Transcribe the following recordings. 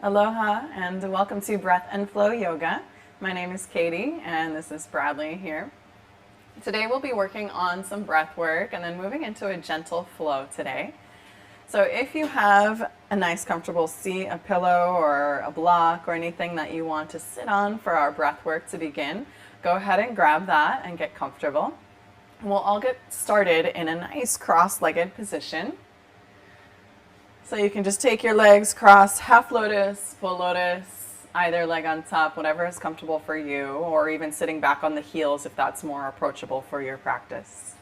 Aloha and welcome to Breath and Flow Yoga. My name is Katie and this is Bradley here. Today we'll be working on some breath work and then moving into a gentle flow today. So if you have a nice comfortable seat, a pillow or a block or anything that you want to sit on for our breath work to begin, go ahead and grab that and get comfortable. And we'll all get started in a nice cross-legged position. So you can just take your legs crossed, half lotus, full lotus, either leg on top, whatever is comfortable for you, or even sitting back on the heels if that's more approachable for your practice.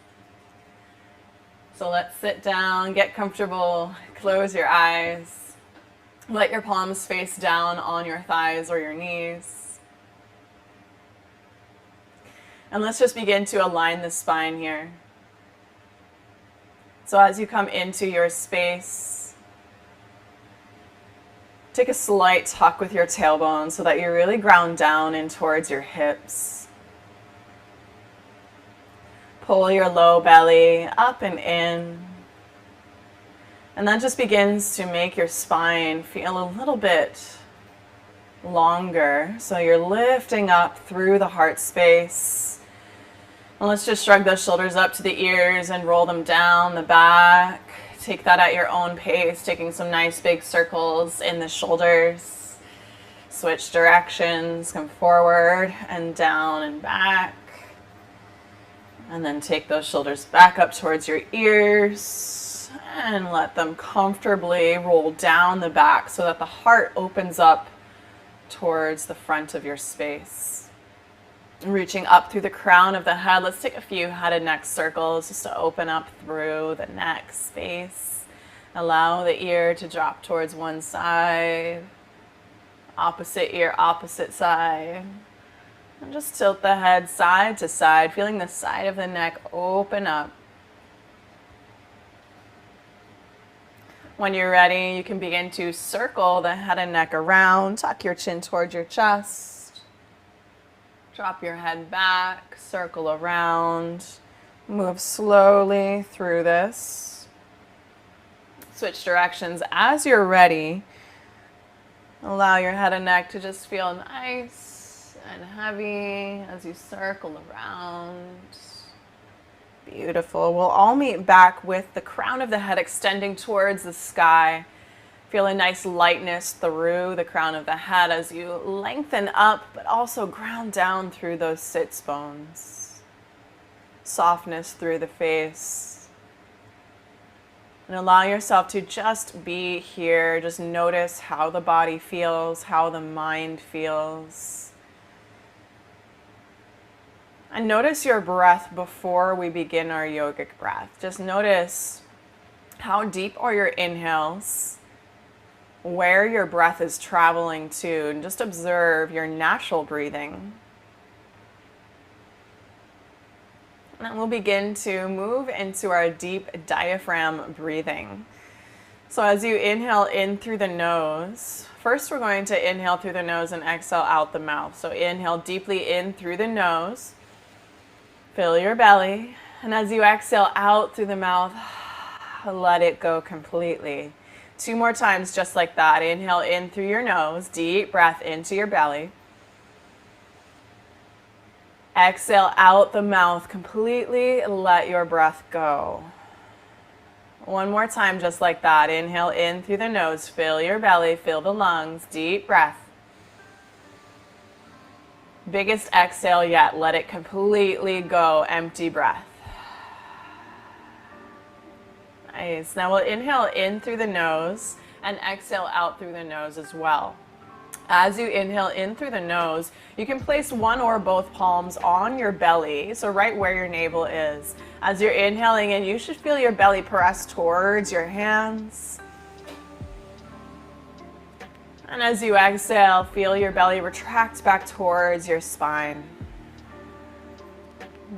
So let's sit down, get comfortable, close your eyes, let your palms face down on your thighs or your knees. And let's just begin to align the spine here. So as you come into your space, take a slight tuck with your tailbone so that you really ground down in towards your hips. Pull your low belly up and in. And that just begins to make your spine feel a little bit longer. So you're lifting up through the heart space. And let's just shrug those shoulders up to the ears and roll them down the back. Take that at your own pace, taking some nice big circles in the shoulders. Switch directions, come forward and down and back. And then take those shoulders back up towards your ears and let them comfortably roll down the back so that the heart opens up towards the front of your space. Reaching up through the crown of the head, let's take a few head and neck circles just to open up through the neck space. Allow the ear to drop towards one side, opposite ear, opposite side. And just tilt the head side to side, feeling the side of the neck open up. When you're ready, you can begin to circle the head and neck around, tuck your chin towards your chest. Drop your head back, circle around, move slowly through this. Switch directions as you're ready. Allow your head and neck to just feel nice and heavy as you circle around. Beautiful. We'll all meet back with the crown of the head extending towards the sky. Feel a nice lightness through the crown of the head as you lengthen up, but also ground down through those sits bones. Softness through the face. And allow yourself to just be here. Just notice how the body feels, how the mind feels. And notice your breath before we begin our yogic breath. Just notice how deep are your inhales, where your breath is traveling to, and just observe your natural breathing. And then we'll begin to move into our deep diaphragm breathing. So as you inhale in through the nose, first we're going to inhale through the nose and exhale out the mouth. So inhale deeply in through the nose, fill your belly, and as you exhale out through the mouth, let it go completely. 2 more times just like that. Inhale in through your nose, deep breath into your belly. Exhale out the mouth completely, let your breath go. 1 more time just like that. Inhale in through the nose, fill your belly, fill the lungs, deep breath. Biggest exhale yet, let it completely go, empty breath. Nice. Now we'll inhale in through the nose and exhale out through the nose as well. As you inhale in through the nose, you can place 1 or both palms on your belly, so right where your navel is. As you're inhaling in, you should feel your belly press towards your hands. And as you exhale, feel your belly retract back towards your spine.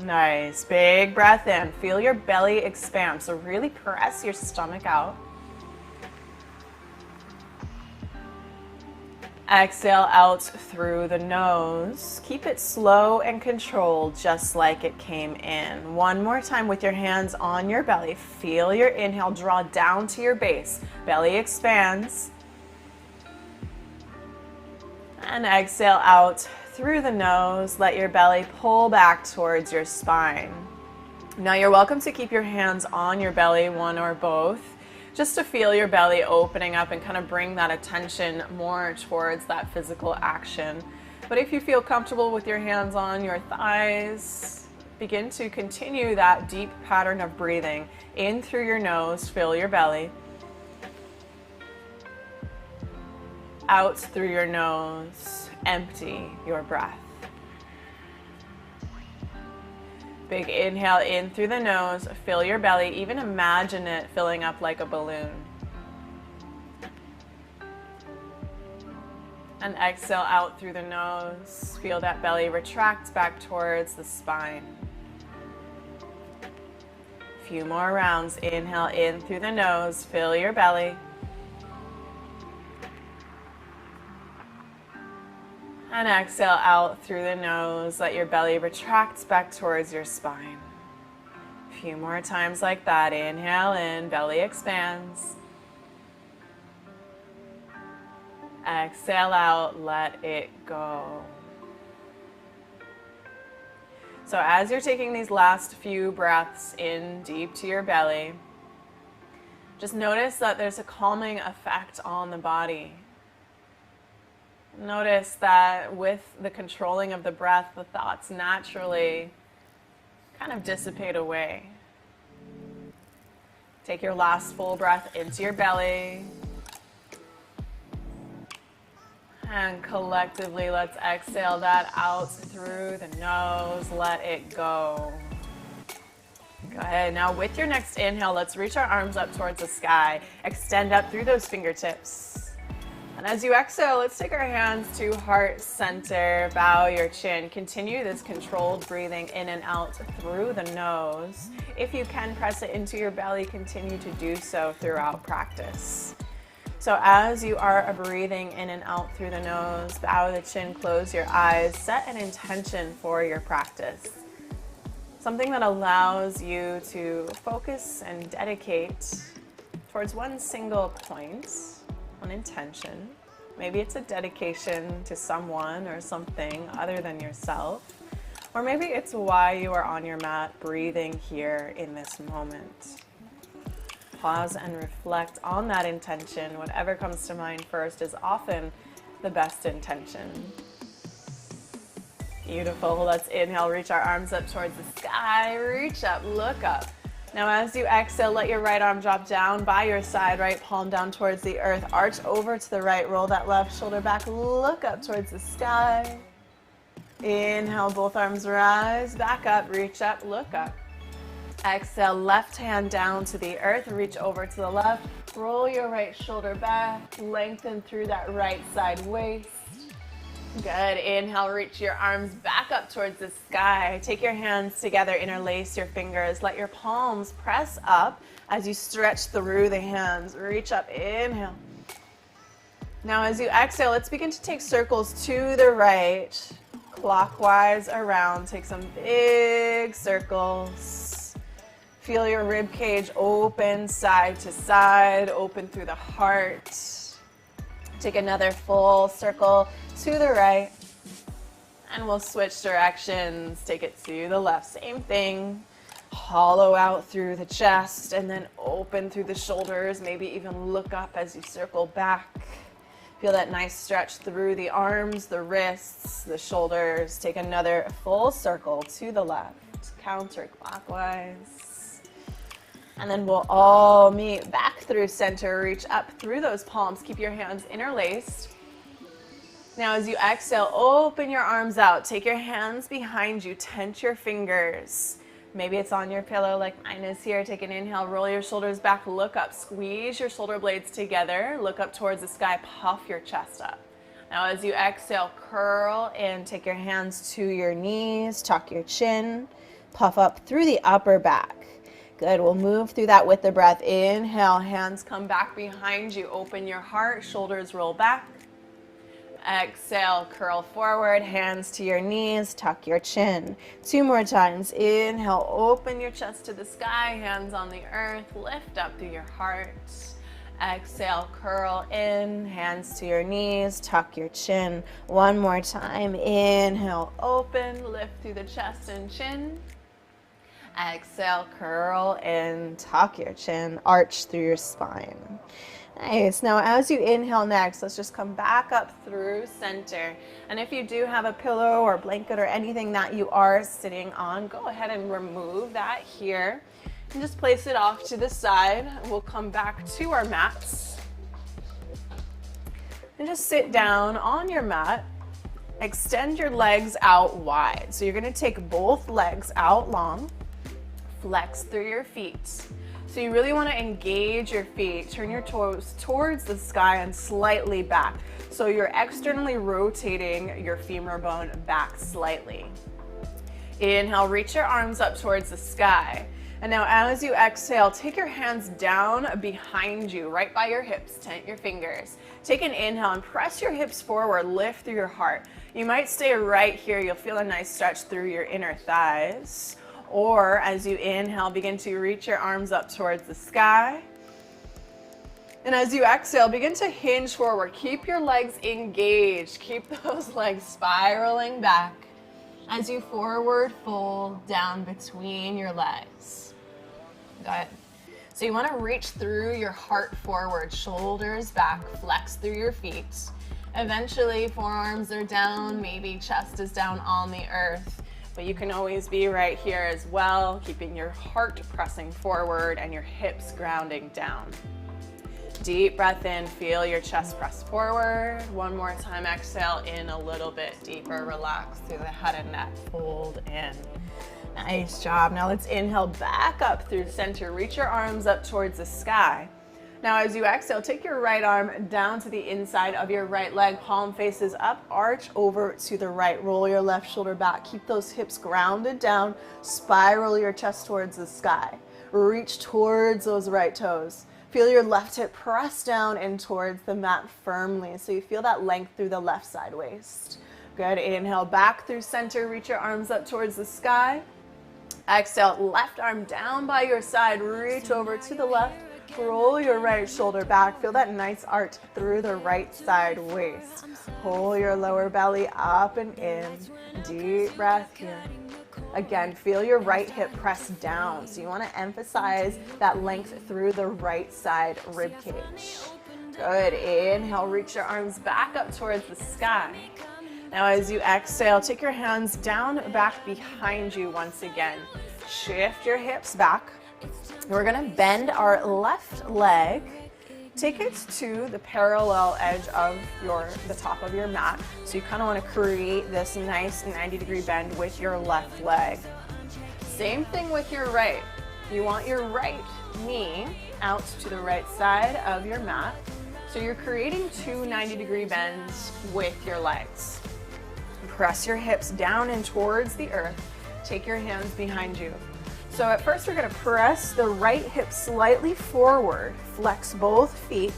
Nice. Big breath in. Feel your belly expand. So really press your stomach out. Exhale out through the nose. Keep it slow and controlled, just like it came in. 1 more time with your hands on your belly. Feel your inhale draw down to your base. Belly expands. And exhale out through the nose. Let your belly pull back towards your spine. Now you're welcome to keep your hands on your belly, 1 or both, just to feel your belly opening up and kind of bring that attention more towards that physical action. But if you feel comfortable with your hands on your thighs, begin to continue that deep pattern of breathing. In through your nose, fill your belly. Out through your nose, empty your breath. Big inhale in through the nose, fill your belly, even imagine it filling up like a balloon. And exhale out through the nose, feel that belly retract back towards the spine. A few more rounds. Inhale in through the nose, fill your belly. And exhale out through the nose. Let your belly retract back towards your spine. A few more times like that. Inhale in, belly expands. Exhale out, let it go. So as you're taking these last few breaths in deep to your belly, just notice that there's a calming effect on the body. Notice that with the controlling of the breath, the thoughts naturally kind of dissipate away. Take your last full breath into your belly. And collectively, let's exhale that out through the nose. Let it go. Go ahead. Now with your next inhale, let's reach our arms up towards the sky. Extend up through those fingertips. And as you exhale, let's take our hands to heart center. Bow your chin. Continue this controlled breathing in and out through the nose. If you can press it into your belly, continue to do so throughout practice. So as you are breathing in and out through the nose, bow the chin, close your eyes, set an intention for your practice. Something that allows you to focus and dedicate towards one single point, one intention. Maybe it's a dedication to someone or something other than yourself. Or maybe it's why you are on your mat breathing here in this moment. Pause and reflect on that intention. Whatever comes to mind first is often the best intention. Beautiful. Let's inhale, reach our arms up towards the sky. Reach up, look up. Now as you exhale, let your right arm drop down by your side, right palm down towards the earth. Arch over to the right, roll that left shoulder back, look up towards the sky. Inhale, both arms rise, back up, reach up, look up. Exhale, left hand down to the earth, reach over to the left, roll your right shoulder back, lengthen through that right side waist. Good. Inhale, reach your arms back up towards the sky. Take your hands together, interlace your fingers. Let your palms press up as you stretch through the hands. Reach up, inhale. Now as you exhale, let's begin to take circles to the right, clockwise around. Take some big circles. Feel your rib cage open side to side, open through the heart. Take another full circle to the right, and we'll switch directions. Take it to the left. Same thing. Hollow out through the chest and then open through the shoulders. Maybe even look up as you circle back. Feel that nice stretch through the arms, the wrists, the shoulders. Take another full circle to the left, counterclockwise. And then we'll all meet back through center. Reach up through those palms. Keep your hands interlaced. Now as you exhale, open your arms out. Take your hands behind you. Tense your fingers. Maybe it's on your pillow like mine is here. Take an inhale. Roll your shoulders back. Look up. Squeeze your shoulder blades together. Look up towards the sky. Puff your chest up. Now as you exhale, curl in. Take your hands to your knees. Tuck your chin. Puff up through the upper back. Good. We'll move through that with the breath. Inhale. Hands come back behind you. Open your heart. Shoulders roll back. Exhale, curl forward, hands to your knees, tuck your chin. 2 more times. Inhale, open your chest to the sky, hands on the earth, lift up through your heart. Exhale, curl in, hands to your knees, tuck your chin. 1 more time. Inhale, open, lift through the chest and chin. Exhale, curl in, tuck your chin, arch through your spine. Nice. Now as you inhale next, let's just come back up through center. And if you do have a pillow or blanket or anything that you are sitting on, go ahead and remove that here. And just place it off to the side. We'll come back to our mats. And just sit down on your mat. Extend your legs out wide. So you're going to take both legs out long. Flex through your feet. So you really want to engage your feet, turn your toes towards the sky and slightly back. So you're externally rotating your femur bone back slightly. Inhale, reach your arms up towards the sky. And now as you exhale, take your hands down behind you, right by your hips, tent your fingers. Take an inhale and press your hips forward, lift through your heart. You might stay right here. You'll feel a nice stretch through your inner thighs. Or as you inhale, begin to reach your arms up towards the sky. And as you exhale, begin to hinge forward. Keep your legs engaged. Keep those legs spiraling back as you forward fold down between your legs. Good. So you want to reach through your heart forward, shoulders back, flex through your feet. Eventually, forearms are down, maybe chest is down on the earth, but you can always be right here as well, keeping your heart pressing forward and your hips grounding down. Deep breath in, feel your chest press forward. One more time, exhale in a little bit deeper, relax through the head and neck, fold in. Nice job. Now let's inhale back up through center, reach your arms up towards the sky. Now as you exhale, take your right arm down to the inside of your right leg, palm faces up, arch over to the right, roll your left shoulder back, keep those hips grounded down, spiral your chest towards the sky, reach towards those right toes. Feel your left hip press down in towards the mat firmly, so you feel that length through the left side waist. Good, inhale back through center, reach your arms up towards the sky. Exhale, left arm down by your side, reach over to the left, roll your right shoulder back, feel that nice arch through the right side waist. Pull your lower belly up and in, deep breath here. Again, feel your right hip press down. So you want to emphasize that length through the right side rib cage. Good. Inhale, reach your arms back up towards the sky. Now as you exhale, take your hands down back behind you once again. Shift your hips back. We're going to bend our left leg. Take it to the parallel edge of the top of your mat. So you kind of want to create this nice 90-degree bend with your left leg. Same thing with your right. You want your right knee out to the right side of your mat. So you're creating two 90-degree bends with your legs. Press your hips down and towards the earth. Take your hands behind you. So at first we're going to press the right hip slightly forward, flex both feet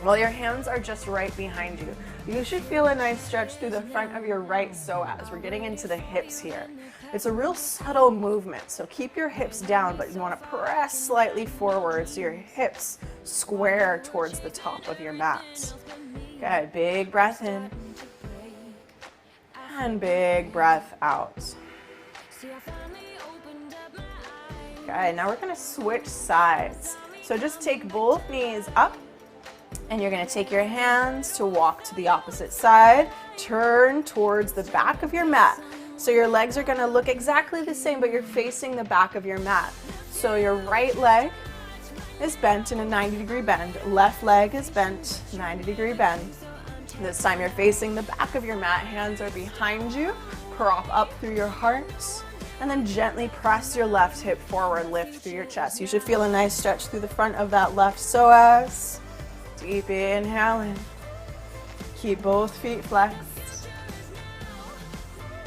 while your hands are just right behind you. You should feel a nice stretch through the front of your right psoas. We're getting into the hips here. It's a real subtle movement, so keep your hips down, but you want to press slightly forward so your hips square towards the top of your mat. Good, big breath in and big breath out. Okay, now we're going to switch sides. So just take both knees up and you're going to take your hands to walk to the opposite side. Turn towards the back of your mat. So your legs are going to look exactly the same, but you're facing the back of your mat. So your right leg is bent in a 90-degree bend. Left leg is bent, 90-degree bend. This time you're facing the back of your mat. Hands are behind you. Prop up through your heart. And then gently press your left hip forward, lift through your chest. You should feel a nice stretch through the front of that left psoas. Deep inhale in. Keep both feet flexed.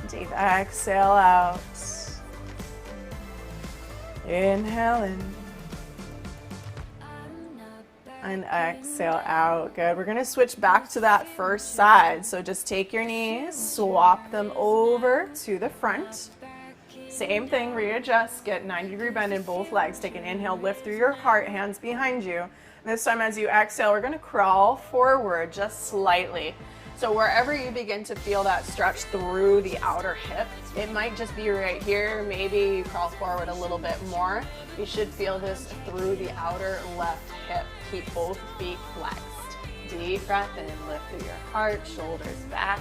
Deep exhale out. Inhale in. And exhale out. Good. We're going to switch back to that first side. So just take your knees, swap them over to the front. Same thing, readjust, get 90-degree bend in both legs. Take an inhale, lift through your heart, hands behind you. This time as you exhale, we're going to crawl forward just slightly. So wherever you begin to feel that stretch through the outer hip, it might just be right here. Maybe you crawl forward a little bit more. You should feel this through the outer left hip. Keep both feet flexed. Deep breath in, lift through your heart, shoulders back.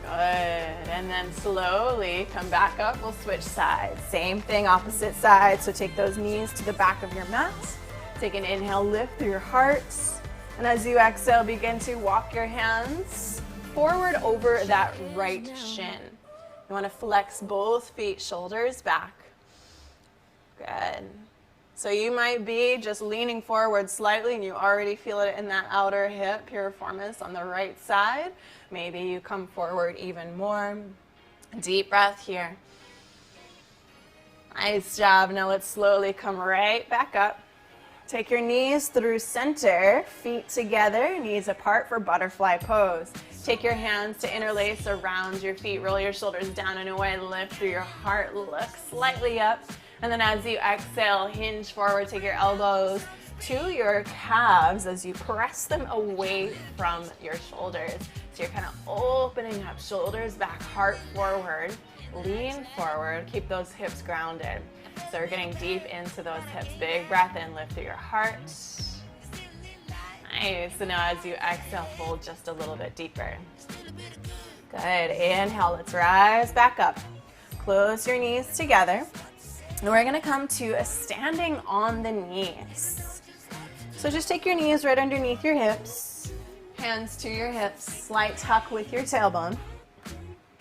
Good, and then slowly come back up. We'll switch sides. Same thing, opposite side. So take those knees to the back of your mat. Take an inhale, lift through your heart. And as you exhale, begin to walk your hands forward over that right shin. You want to flex both feet, shoulders back. Good. So you might be just leaning forward slightly and you already feel it in that outer hip, piriformis on the right side. Maybe you come forward even more. Deep breath here. Nice job. Now let's slowly come right back up. Take your knees through center, feet together, knees apart for butterfly pose. Take your hands to interlace around your feet. Roll your shoulders down and away. Lift through your heart. Look slightly up. And then as you exhale, hinge forward, take your elbows to your calves as you press them away from your shoulders. So you're kind of opening up, shoulders back, heart forward, lean forward, keep those hips grounded. So we're getting deep into those hips. Big breath in, lift through your heart. Nice. So now as you exhale, fold just a little bit deeper. Good. Inhale, let's rise back up. Close your knees together. And we're going to come to a standing on the knees. So just take your knees right underneath your hips. Hands to your hips. Slight tuck with your tailbone.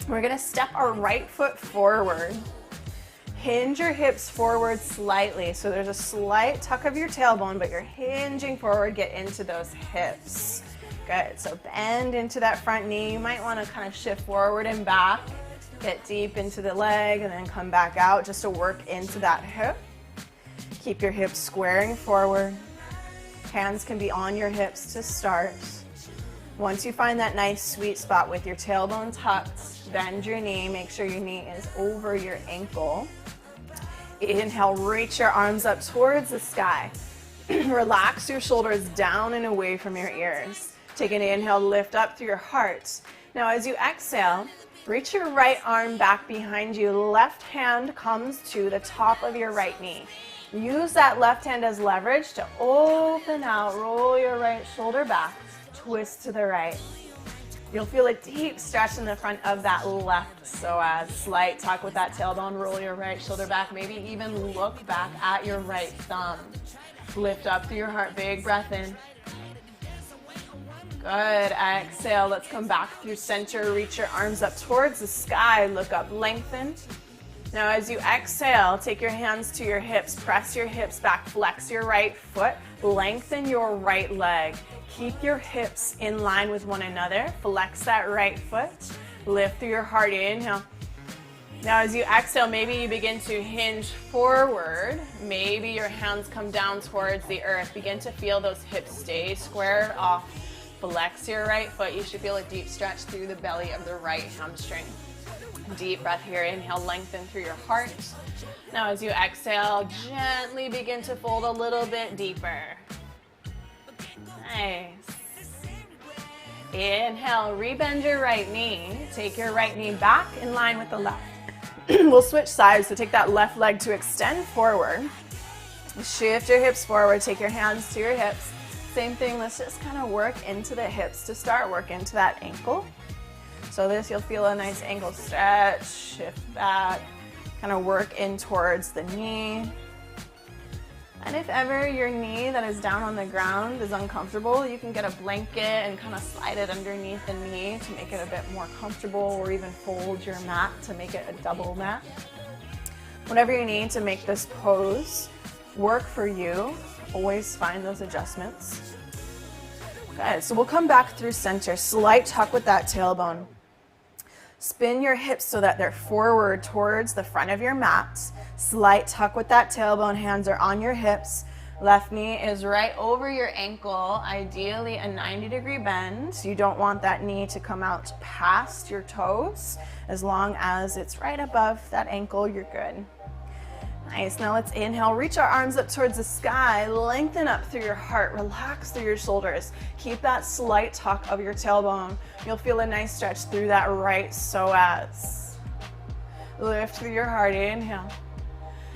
We're going to step our right foot forward. Hinge your hips forward slightly. So there's a slight tuck of your tailbone, but you're hinging forward. Get into those hips. Good. So bend into that front knee. You might want to kind of shift forward and back. Get deep into the leg and then come back out just to work into that hip. Keep your hips squaring forward. Hands can be on your hips to start. Once you find that nice sweet spot with your tailbone tucked, bend your knee. Make sure your knee is over your ankle. Inhale, reach your arms up towards the sky. Relax your shoulders down and away from your ears. Take an inhale, lift up through your heart. Now as you exhale, reach your right arm back behind you. Left hand comes to the top of your right knee. Use that left hand as leverage to open out, roll your right shoulder back, twist to the right. You'll feel a deep stretch in the front of that left psoas. Slight tuck with that tailbone, roll your right shoulder back, maybe even look back at your right thumb. Lift up through your heart, big breath in. Good, exhale, let's come back through center, reach your arms up towards the sky, look up, lengthen. Now as you exhale, take your hands to your hips, press your hips back, flex your right foot, lengthen your right leg. Keep your hips in line with one another, flex that right foot, lift through your heart, inhale. Now as you exhale, maybe you begin to hinge forward, maybe your hands come down towards the earth, begin to feel those hips stay squared off. Flex your right foot. You should feel a deep stretch through the belly of the right hamstring. Deep breath here. Inhale, lengthen through your heart. Now as you exhale, gently begin to fold a little bit deeper. Nice. Inhale, rebend your right knee. Take your right knee back in line with the left. We'll switch sides, so take that left leg to extend forward. Shift your hips forward. Take your hands to your hips. Same thing, let's just kind of work into the hips to start, work into that ankle. So this, you'll feel a nice ankle stretch, shift back, kind of work in towards the knee. And if ever your knee that is down on the ground is uncomfortable, you can get a blanket and kind of slide it underneath the knee to make it a bit more comfortable, or even fold your mat to make it a double mat. Whatever you need to make this pose work for you, always find those adjustments. Good, so we'll come back through center. Slight tuck with that tailbone. Spin your hips so that they're forward towards the front of your mat. Slight tuck with that tailbone, hands are on your hips. Left knee is right over your ankle, ideally a 90-degree bend. You don't want that knee to come out past your toes. As long as it's right above that ankle, you're good. Nice, now let's inhale, reach our arms up towards the sky, lengthen up through your heart, relax through your shoulders. Keep that slight tuck of your tailbone. You'll feel a nice stretch through that right psoas. Lift through your heart, inhale.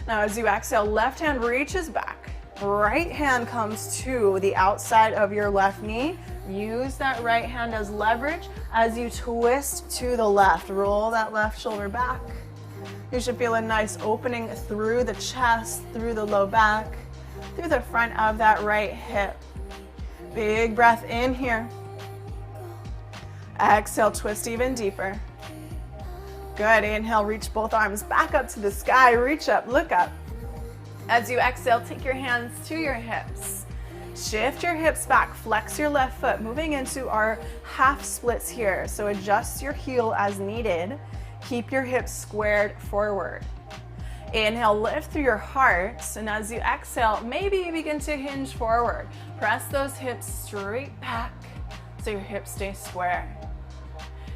Now as you exhale, left hand reaches back. Right hand comes to the outside of your left knee. Use that right hand as leverage as you twist to the left. Roll that left shoulder back. You should feel a nice opening through the chest, through the low back, through the front of that right hip. Big breath in here. Exhale, twist even deeper. Good, inhale, reach both arms back up to the sky, reach up, look up. As you exhale, take your hands to your hips. Shift your hips back, flex your left foot, moving into our half splits here. So adjust your heel as needed. Keep your hips squared forward. Inhale, lift through your heart, and as you exhale, maybe you begin to hinge forward. Press those hips straight back so your hips stay square.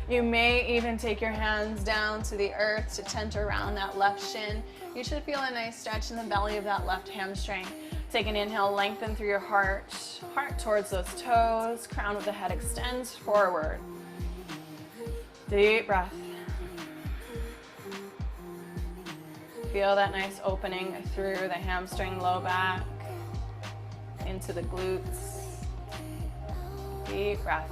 You may even take your hands down to the earth to tent around that left shin. You should feel a nice stretch in the belly of that left hamstring. Take an inhale, lengthen through your heart towards those toes, crown of the head extends forward. Deep breath. Feel that nice opening through the hamstring, low back, into the glutes. Deep breath.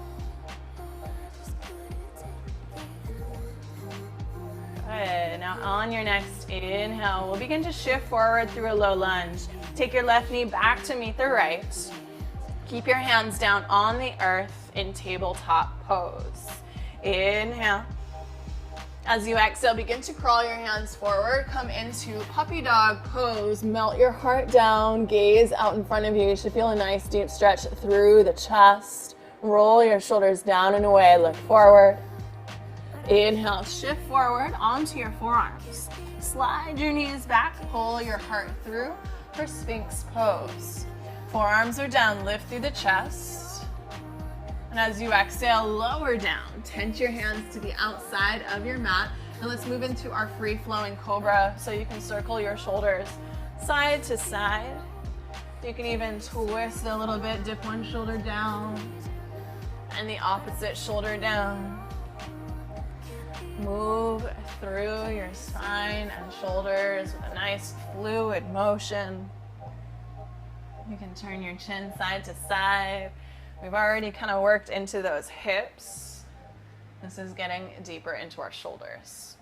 Good. Now on your next inhale, we'll begin to shift forward through a low lunge. Take your left knee back to meet the right. Keep your hands down on the earth in tabletop pose. Inhale. As you exhale, begin to crawl your hands forward. Come into puppy dog pose. Melt your heart down. Gaze out in front of you. You should feel a nice deep stretch through the chest. Roll your shoulders down and away. Look forward. Inhale, shift forward onto your forearms. Slide your knees back. Pull your heart through for Sphinx pose. Forearms are down. Lift through the chest. And as you exhale, lower down. Tent your hands to the outside of your mat. And let's move into our free-flowing cobra. So you can circle your shoulders side to side. You can even twist a little bit, dip one shoulder down and the opposite shoulder down. Move through your spine and shoulders with a nice fluid motion. You can turn your chin side to side. We've already kind of worked into those hips. This is getting deeper into our shoulders.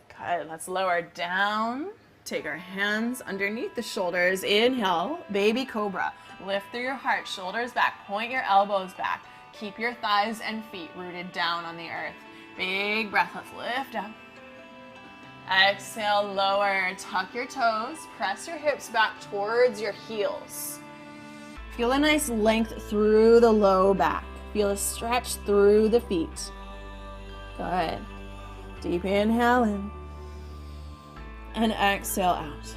Good, let's lower down. Take our hands underneath the shoulders. Inhale, baby cobra. Lift through your heart, shoulders back. Point your elbows back. Keep your thighs and feet rooted down on the earth. Big breath, let's lift up. Exhale, lower, tuck your toes. Press your hips back towards your heels. Feel a nice length through the low back. Feel a stretch through the feet. Good. Deep inhale in. And exhale out.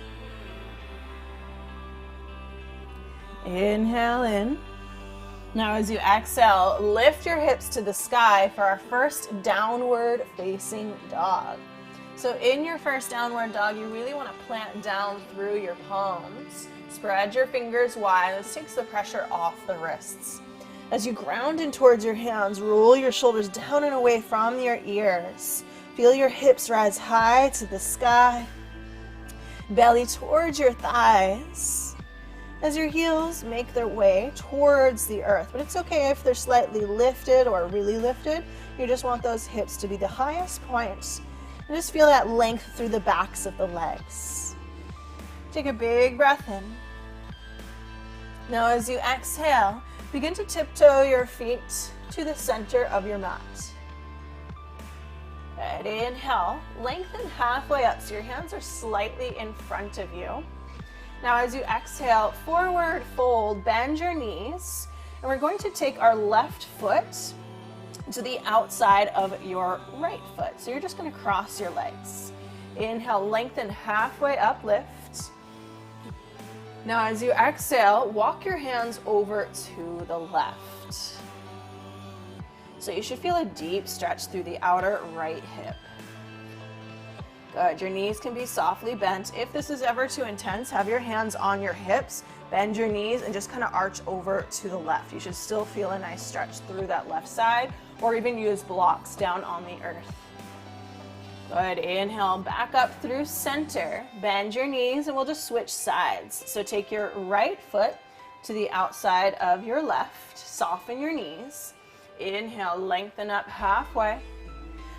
Inhale in. Now as you exhale, lift your hips to the sky for our first downward facing dog. So in your first downward dog, you really want to plant down through your palms. Spread your fingers wide. This takes the pressure off the wrists. As you ground in towards your hands, roll your shoulders down and away from your ears. Feel your hips rise high to the sky. Belly towards your thighs. As your heels make their way towards the earth. But it's okay if they're slightly lifted or really lifted. You just want those hips to be the highest points. And just feel that length through the backs of the legs. Take a big breath in. Now as you exhale, begin to tiptoe your feet to the center of your mat. Good. Inhale, lengthen halfway up so your hands are slightly in front of you. Now as you exhale, forward fold, bend your knees, and we're going to take our left foot to the outside of your right foot. So you're just going to cross your legs. Inhale, lengthen halfway up, lift. Now as you exhale, walk your hands over to the left. So you should feel a deep stretch through the outer right hip. Good, your knees can be softly bent. If this is ever too intense, have your hands on your hips, bend your knees, and just kind of arch over to the left. You should still feel a nice stretch through that left side, or even use blocks down on the earth. Good, inhale, back up through center, bend your knees, and we'll just switch sides. So take your right foot to the outside of your left, soften your knees. Inhale, lengthen up halfway.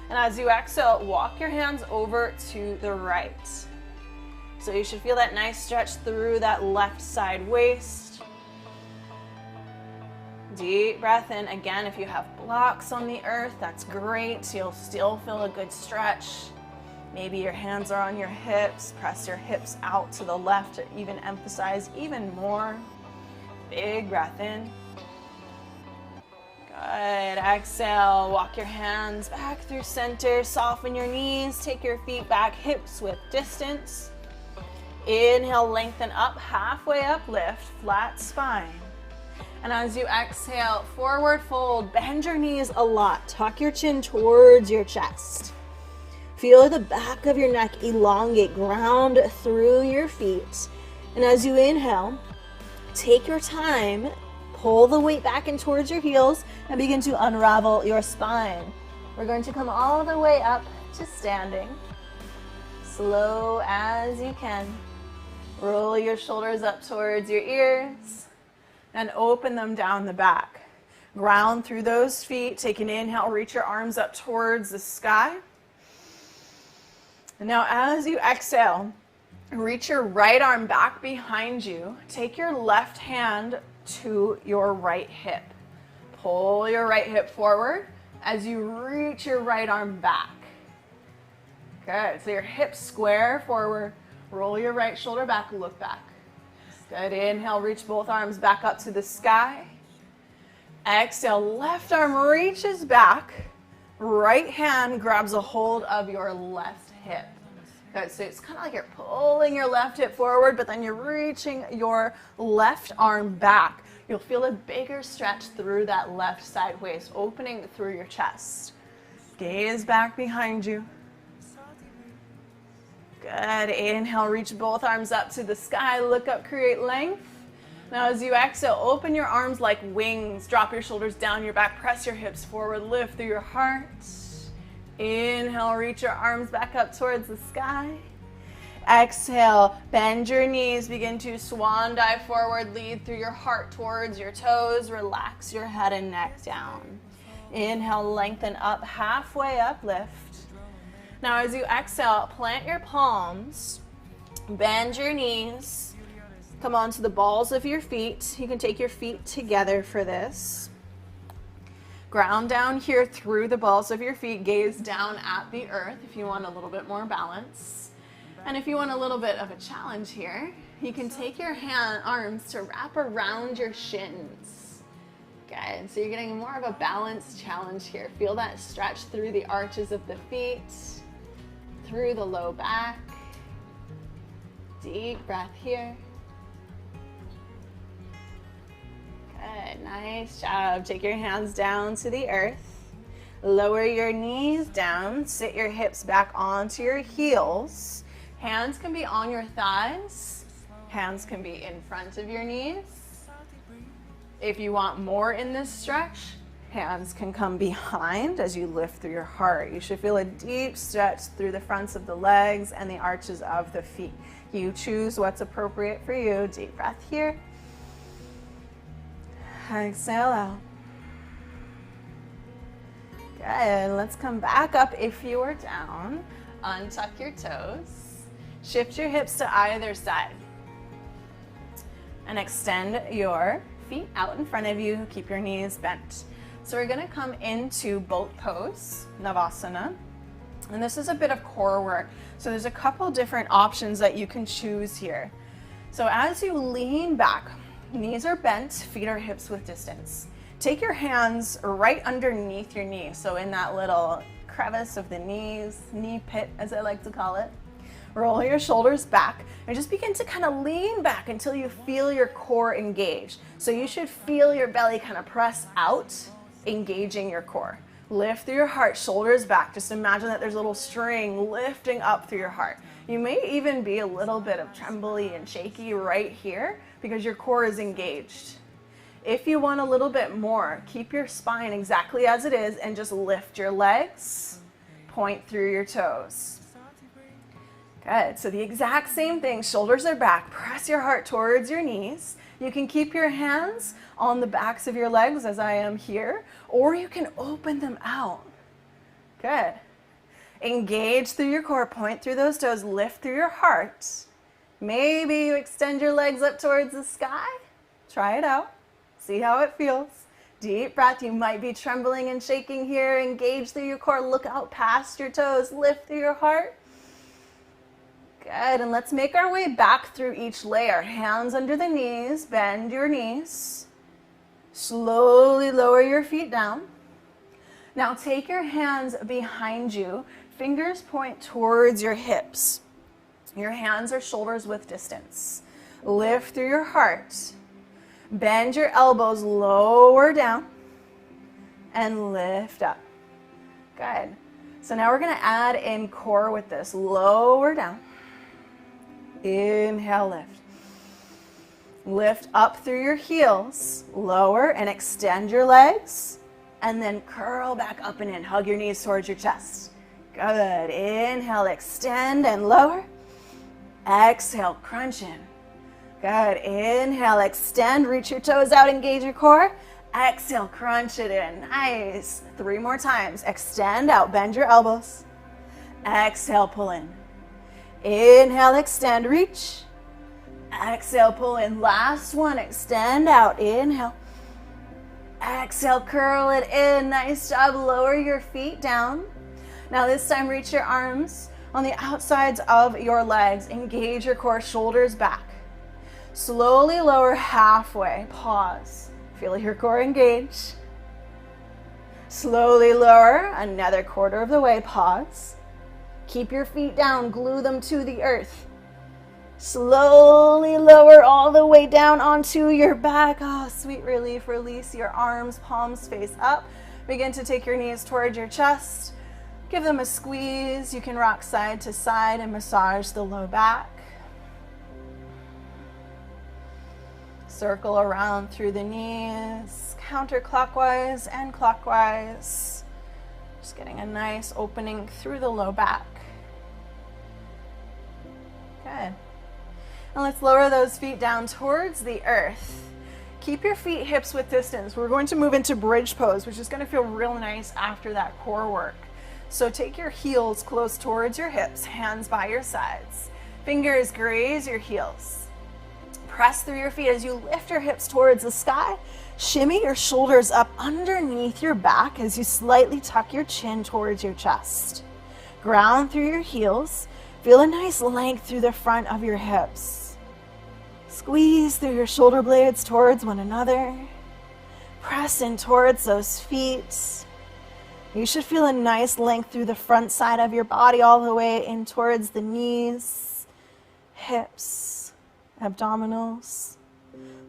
And as you exhale, walk your hands over to the right. So you should feel that nice stretch through that left side waist. Deep breath in. Again, if you have blocks on the earth, that's great. You'll still feel a good stretch. Maybe your hands are on your hips. Press your hips out to the left to even emphasize even more. Big breath in. Good. Exhale. Walk your hands back through center. Soften your knees. Take your feet back, hips width distance. Inhale, lengthen up, halfway up, lift, flat spine. And as you exhale, forward fold, bend your knees a lot. Tuck your chin towards your chest. Feel the back of your neck elongate, ground through your feet. And as you inhale, take your time, pull the weight back in towards your heels and begin to unravel your spine. We're going to come all the way up to standing. Slow as you can. Roll your shoulders up towards your ears and open them down the back. Ground through those feet. Take an inhale, reach your arms up towards the sky. And now as you exhale, reach your right arm back behind you. Take your left hand to your right hip. Pull your right hip forward as you reach your right arm back. Good. So your hips square forward. Roll your right shoulder back, look back. Good. Inhale, reach both arms back up to the sky. Exhale, left arm reaches back. Right hand grabs a hold of your left hip. Good. So it's kind of like you're pulling your left hip forward, but then you're reaching your left arm back. You'll feel a bigger stretch through that left side waist, opening through your chest. Gaze back behind you. Good. Inhale, reach both arms up to the sky. Look up, create length. Now as you exhale, open your arms like wings. Drop your shoulders down your back. Press your hips forward. Lift through your heart. Inhale, reach your arms back up towards the sky. Exhale, bend your knees. Begin to swan dive forward. Lead through your heart towards your toes. Relax your head and neck down. Inhale, lengthen up, halfway up, lift. Now as you exhale, plant your palms, bend your knees, come onto the balls of your feet. You can take your feet together for this. Ground down here through the balls of your feet, gaze down at the earth if you want a little bit more balance. And if you want a little bit of a challenge here, you can take your arms to wrap around your shins. Good, so you're getting more of a balance challenge here. Feel that stretch through the arches of the feet, through the low back. Deep breath here. Good, nice job. Take your hands down to the earth. Lower your knees down. Sit your hips back onto your heels. Hands can be on your thighs. Hands can be in front of your knees. If you want more in this stretch, hands can come behind as you lift through your heart. You should feel a deep stretch through the fronts of the legs and the arches of the feet. You choose what's appropriate for you. Deep breath here. Exhale out. Good. Let's come back up if you are down. Untuck your toes. Shift your hips to either side. And extend your feet out in front of you. Keep your knees bent. So we're going to come into boat pose, Navasana. And this is a bit of core work. So there's a couple different options that you can choose here. So as you lean back, knees are bent, feet are hips width distance. Take your hands right underneath your knee. So in that little crevice of the knees, knee pit as I like to call it. Roll your shoulders back and just begin to kind of lean back until you feel your core engage. So you should feel your belly kind of press out, engaging your core. Lift through your heart, shoulders back. Just imagine that there's a little string lifting up through your heart. You may even be a little bit of trembly and shaky right here because your core is engaged. If you want a little bit more, keep your spine exactly as it is and just lift your legs, point through your toes. Good, so the exact same thing, shoulders are back, press your heart towards your knees. You can keep your hands on the backs of your legs as I am here, or you can open them out. Good. Engage through your core, point through those toes, lift through your heart. Maybe you extend your legs up towards the sky. Try it out. See how it feels. Deep breath. You might be trembling and shaking here. Engage through your core. Look out past your toes. Lift through your heart. Good. And let's make our way back through each layer. Hands under the knees. Bend your knees. Slowly lower your feet down. Now take your hands behind you. Fingers point towards your hips. Your hands are shoulders width distance. Lift through your heart. Bend your elbows, lower down, and lift up. Good. So now we're gonna add in core with this. Lower down. Inhale, lift. Lift up through your heels, lower and extend your legs, and then curl back up and in. Hug your knees towards your chest. Good. Inhale, extend and lower. Exhale, crunch in. Good. Inhale, extend, reach your toes out, engage your core. Exhale, crunch it in. Nice. 3 more times. Extend out, bend your elbows. Exhale, pull in. Inhale, extend, reach. Exhale, pull in. Last one, extend out. Inhale. Exhale, curl it in. Nice job. Lower your feet down. Now this time, reach your arms on the outsides of your legs. Engage your core, shoulders back. Slowly lower halfway. Pause. Feel your core engage. Slowly lower another quarter of the way. Pause. Keep your feet down. Glue them to the earth. Slowly lower all the way down onto your back. Oh, sweet relief. Release your arms, palms face up. Begin to take your knees towards your chest. Give them a squeeze. You can rock side to side and massage the low back. Circle around through the knees, counterclockwise and clockwise. Just getting a nice opening through the low back. Good. And let's lower those feet down towards the earth. Keep your feet hips width distance. We're going to move into bridge pose, which is going to feel real nice after that core work. So take your heels close towards your hips, hands by your sides. Fingers graze your heels. Press through your feet as you lift your hips towards the sky. Shimmy your shoulders up underneath your back as you slightly tuck your chin towards your chest. Ground through your heels. Feel a nice length through the front of your hips. Squeeze through your shoulder blades towards one another. Press in towards those feet. You should feel a nice length through the front side of your body all the way in towards the knees, hips, abdominals.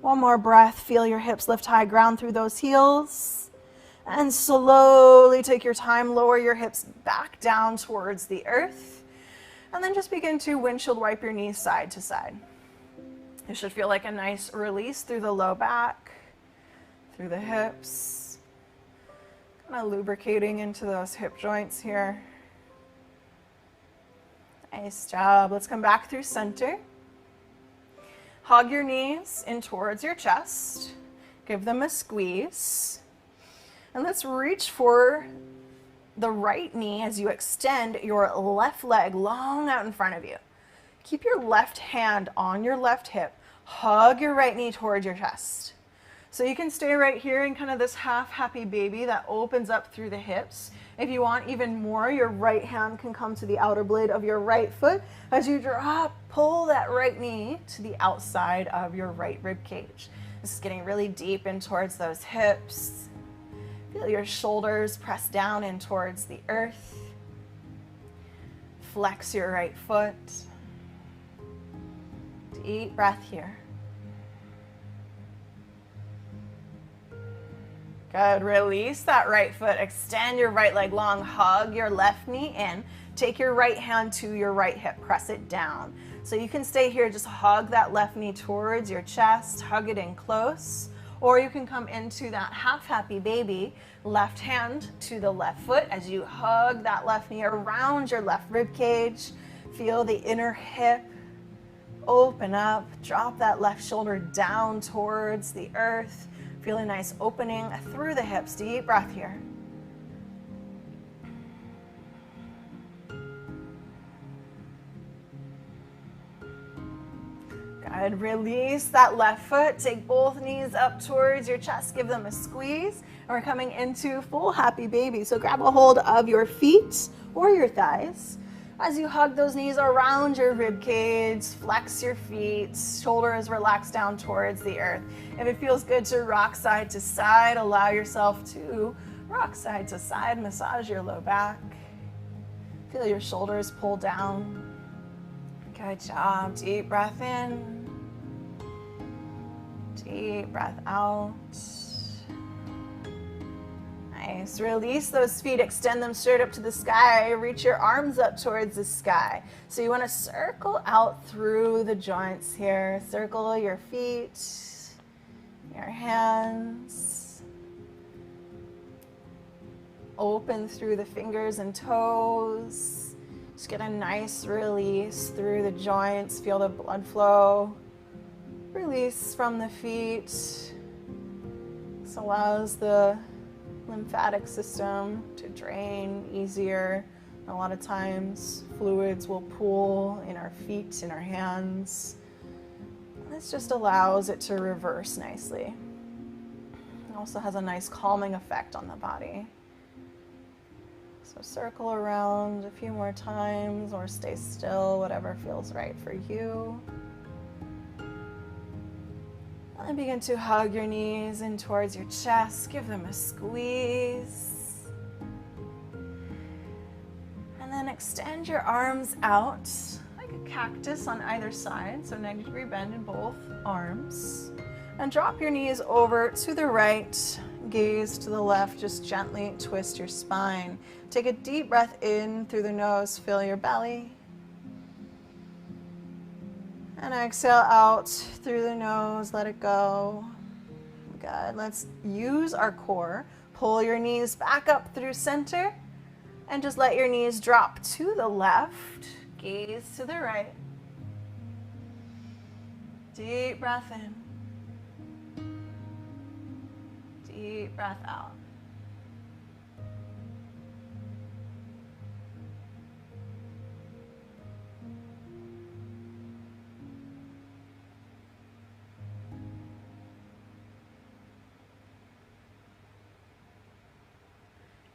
One more breath. Feel your hips lift high, ground through those heels. And slowly take your time, lower your hips back down towards the earth. And then just begin to windshield wipe your knees side to side. It should feel like a nice release through the low back, through the hips. Kind of lubricating into those hip joints here. Nice job. Let's come back through center. Hug your knees in towards your chest. Give them a squeeze. And let's reach for the right knee as you extend your left leg long out in front of you. Keep your left hand on your left hip. Hug your right knee towards your chest. So you can stay right here in kind of this half happy baby that opens up through the hips. If you want even more, your right hand can come to the outer blade of your right foot. As you drop, pull that right knee to the outside of your right rib cage. This is getting really deep in towards those hips. Feel your shoulders press down in towards the earth. Flex your right foot. Deep breath here. Good. Release that right foot. Extend your right leg long. Hug your left knee in. Take your right hand to your right hip. Press it down. So you can stay here. Just hug that left knee towards your chest. Hug it in close. Or you can come into that half happy baby. Left hand to the left foot as you hug that left knee around your left rib cage. Feel the inner hip open up. Drop that left shoulder down towards the earth. Feel a nice opening through the hips. Deep breath here. Good. Release that left foot. Take both knees up towards your chest. Give them a squeeze. And we're coming into full happy baby. So grab a hold of your feet or your thighs. As you hug those knees around your rib cage, flex your feet, shoulders relax down towards the earth. If it feels good to rock side to side, allow yourself to rock side to side, massage your low back. Feel your shoulders pull down. Good job. Deep breath in. Deep breath out. Nice. Release those feet, extend them straight up to the sky. Reach your arms up towards the sky. So you want to circle out through the joints here. Circle your feet, your hands. Open through the fingers and toes. Just get a nice release through the joints. Feel the blood flow. Release from the feet. This allows the lymphatic system to drain easier. A lot of times fluids will pool in our feet, in our hands. This just allows it to reverse nicely. It also has a nice calming effect on the body. So circle around a few more times or stay still, whatever feels right for you. And begin to hug your knees in towards your chest. Give them a squeeze. And then extend your arms out like a cactus on either side. So 90-degree bend in both arms. And drop your knees over to the right. Gaze to the left. Just gently twist your spine. Take a deep breath in through the nose. Fill your belly. And exhale out through the nose, let it go. Good. Let's use our core. Pull your knees back up through center and just let your knees drop to the left. Gaze to the right. Deep breath in. Deep breath out.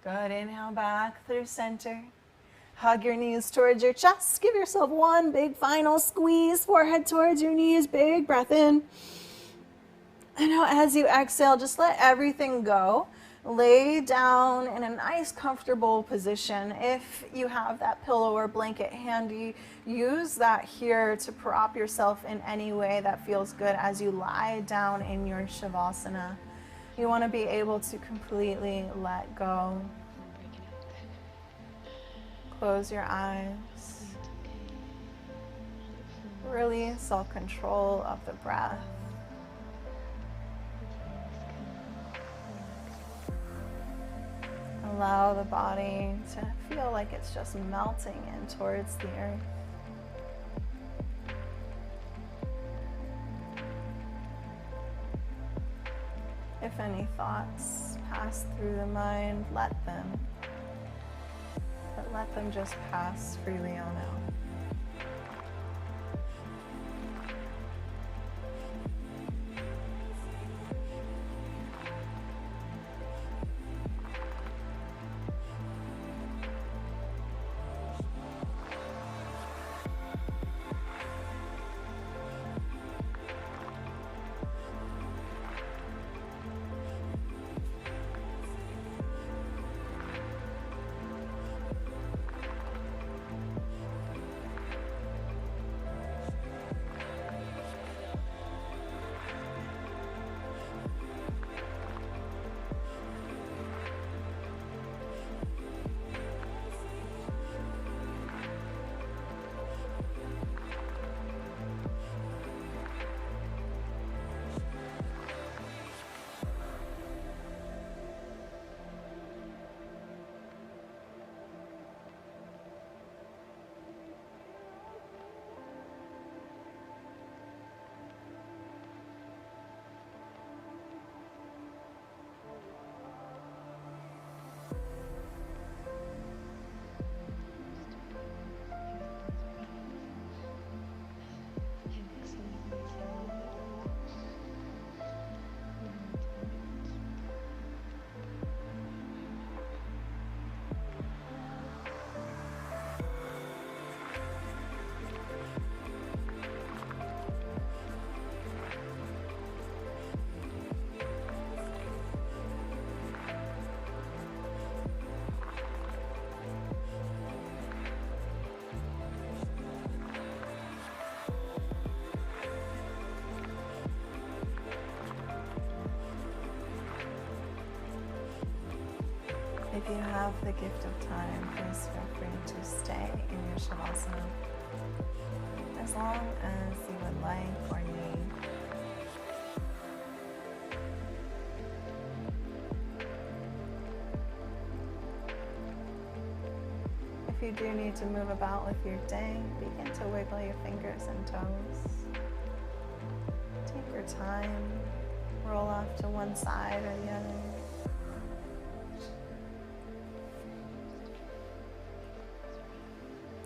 Good. Inhale back through center. Hug your knees towards your chest. Give yourself one big final squeeze. Forehead towards your knees. Big breath in. And now as you exhale, just let everything go. Lay down in a nice, comfortable position. If you have that pillow or blanket handy, use that here to prop yourself in any way that feels good as you lie down in your Shavasana. You want to be able to completely let go. Close your eyes. Release all control of the breath. Allow the body to feel like it's just melting in towards the earth. If any thoughts pass through the mind, let them. But let them just pass freely on out. you have the gift of time, please feel free to stay in your Shavasana as long as you would like or need. If you do need to move about with your day, begin to wiggle your fingers and toes. Take your time, roll off to one side or the other.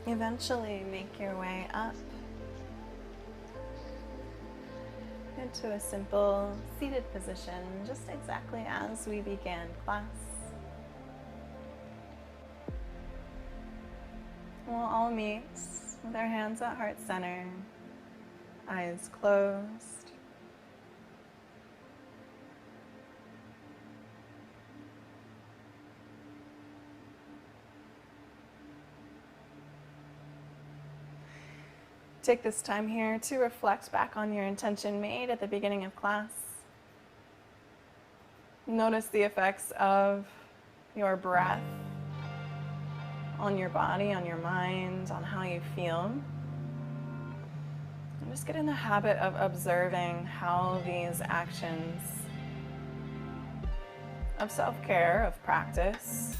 Eventually make your way up into a simple seated position, just exactly as we began class. We'll all meet with our hands at heart center, eyes closed. Take this time here to reflect back on your intention made at the beginning of class. Notice the effects of your breath on your body, on your mind, on how you feel. And just get in the habit of observing how these actions of self-care, of practice,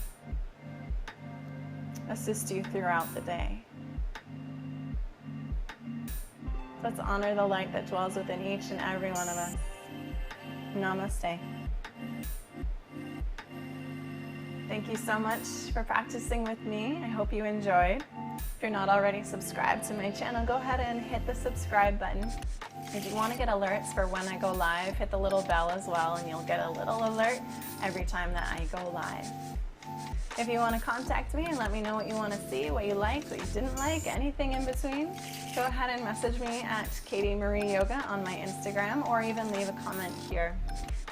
assist you throughout the day. Let's honor the light that dwells within each and every one of us. Namaste. Thank you so much for practicing with me. I hope you enjoyed. If you're not already subscribed to my channel, go ahead and hit the subscribe button. If you want to get alerts for when I go live, hit the little bell as well, and you'll get a little alert every time that I go live. If you want to contact me and let me know what you want to see, what you liked, what you didn't like, anything in between, go ahead and message me at Katie Marie Yoga on my Instagram, or even leave a comment here.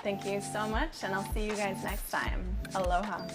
Thank you so much, and I'll see you guys next time. Aloha.